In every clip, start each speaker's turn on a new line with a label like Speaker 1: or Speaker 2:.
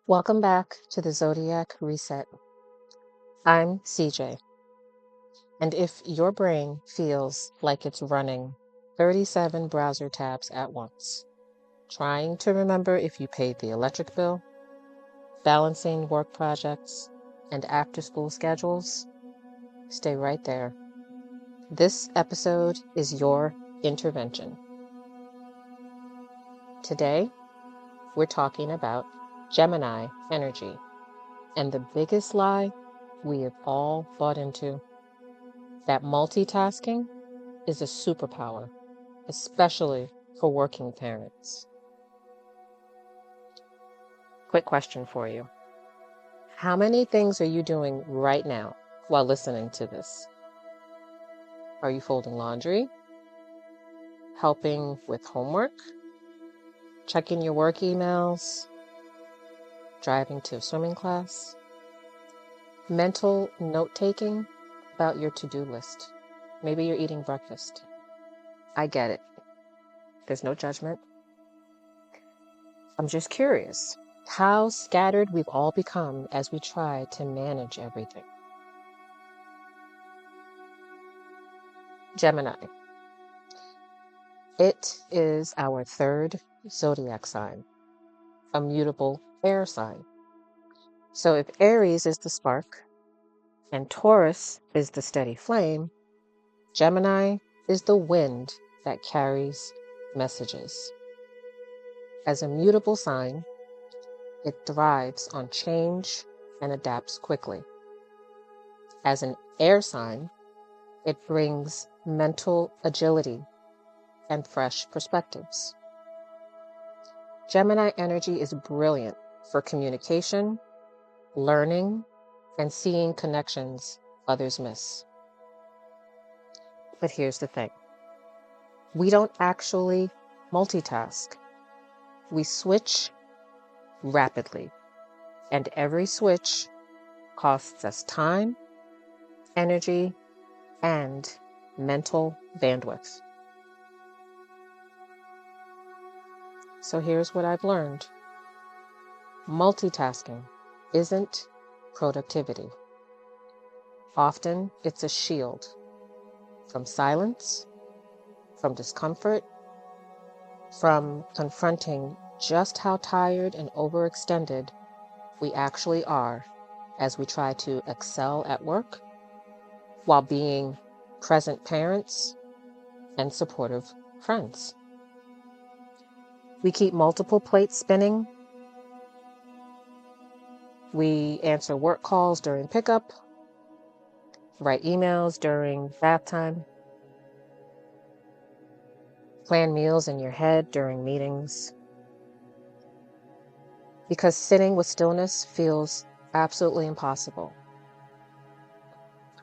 Speaker 1: Welcome back to the Zodiac Reset. I'm CJ, and if your brain feels like it's running 37 browser tabs at once, trying to remember if you paid the electric bill, balancing work projects, and after-school schedules, stay right there. This episode is your intervention. Today, we're talking about Gemini energy and the biggest lie we have all bought into, that multitasking is a superpower, especially for working parents. Quick question for you. How many things are you doing right now while listening to this? Are you folding laundry? Helping with homework? Checking your work emails? Driving to a swimming class? Mental note-taking about your to-do list? Maybe you're eating breakfast. I get it. There's no judgment. I'm just curious how scattered we've all become as we try to manage everything. Gemini. It is our third zodiac sign, a mutable air sign. So if Aries is the spark and Taurus is the steady flame, Gemini is the wind that carries messages. As a mutable sign, it thrives on change and adapts quickly. As an air sign, it brings mental agility and fresh perspectives. Gemini energy is brilliant for communication, learning, and seeing connections others miss. But here's the thing. We don't actually multitask. We switch rapidly, and every switch costs us time, energy, and mental bandwidth. So here's what I've learned. Multitasking isn't productivity. Often it's a shield from silence, from discomfort, from confronting just how tired and overextended we actually are as we try to excel at work while being present parents and supportive friends. We keep multiple plates spinning. We answer work calls during pickup, write emails during bath time, plan meals in your head during meetings, because sitting with stillness feels absolutely impossible.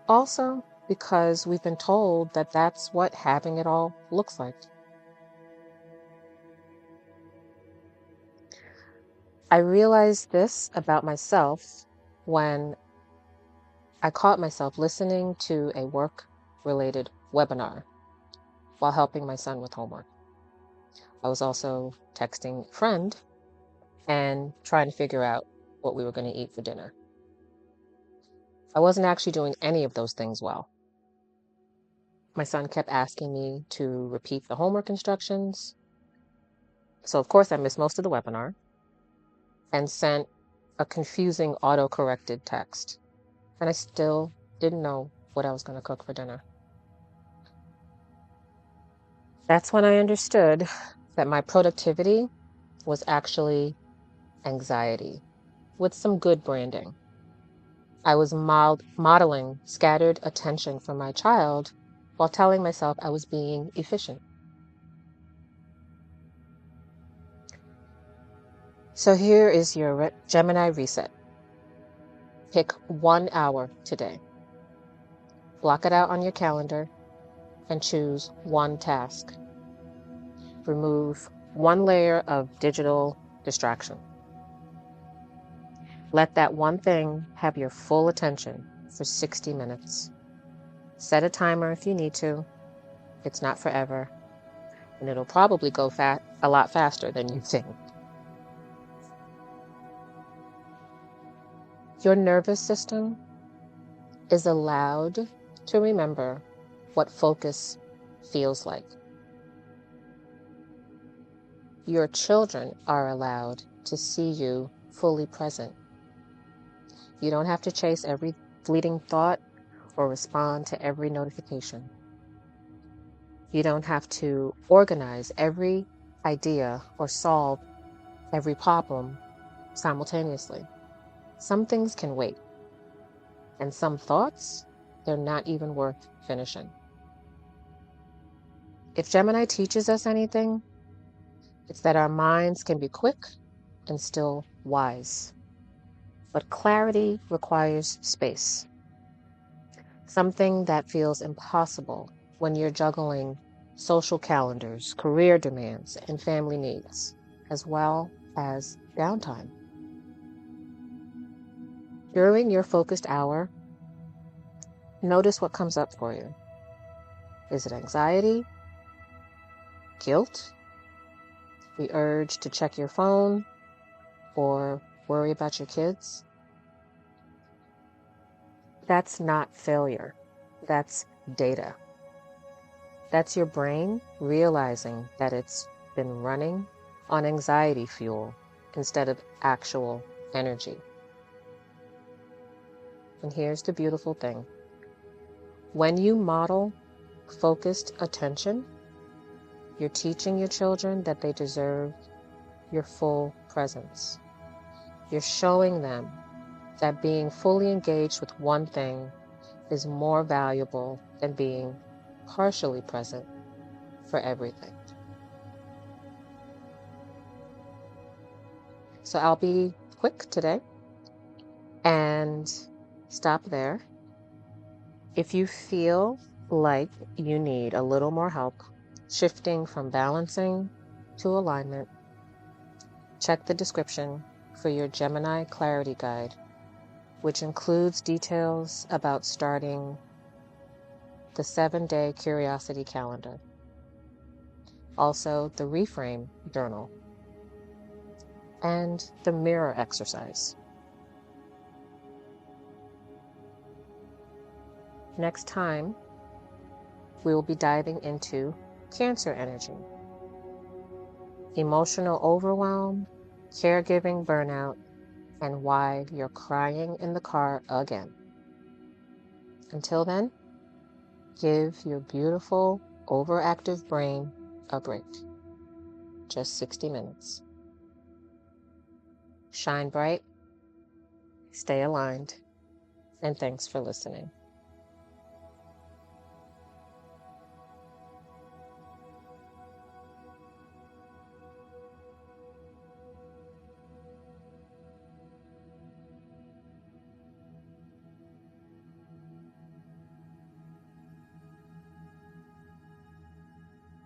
Speaker 1: Also, because we've been told that that's what having it all looks like. I realized this about myself when I caught myself listening to a work-related webinar while helping my son with homework. I was also texting a friend and trying to figure out what we were going to eat for dinner. I wasn't actually doing any of those things well. My son kept asking me to repeat the homework instructions. So of course I missed most of the webinar and sent a confusing auto-corrected text. And I still didn't know what I was going to cook for dinner. That's when I understood that my productivity was actually anxiety with some good branding. I was modeling scattered attention from my child while telling myself I was being efficient. So here is your Gemini reset. Pick 1 hour today. Block it out on your calendar and choose one task. Remove one layer of digital distraction. Let that one thing have your full attention for 60 minutes. Set a timer if you need to. It's not forever, and it'll probably go a lot faster than you think. Your nervous system is allowed to remember what focus feels like. Your children are allowed to see you fully present. You don't have to chase every fleeting thought or respond to every notification. You don't have to organize every idea or solve every problem simultaneously. Some things can wait, and some thoughts, they're not even worth finishing. If Gemini teaches us anything, it's that our minds can be quick and still wise. But clarity requires space, something that feels impossible when you're juggling social calendars, career demands, and family needs, as well as downtime. During your focused hour, notice what comes up for you. Is it anxiety, guilt, the urge to check your phone, or worry about your kids? That's not failure. That's data. That's your brain realizing that it's been running on anxiety fuel instead of actual energy. And here's the beautiful thing. When you model focused attention, you're teaching your children that they deserve your full presence. You're showing them that being fully engaged with one thing is more valuable than being partially present for everything. So I'll be quick today and stop there. If you feel like you need a little more help shifting from balancing to alignment, check the description for your Gemini Clarity Guide, which includes details about starting the 7-day curiosity calendar, also the reframe journal, and the mirror exercise. Next time, we will be diving into Cancer energy, emotional overwhelm, caregiving burnout, and why you're crying in the car again. Until then, give your beautiful, overactive brain a break. Just 60 minutes. Shine bright, stay aligned, and thanks for listening.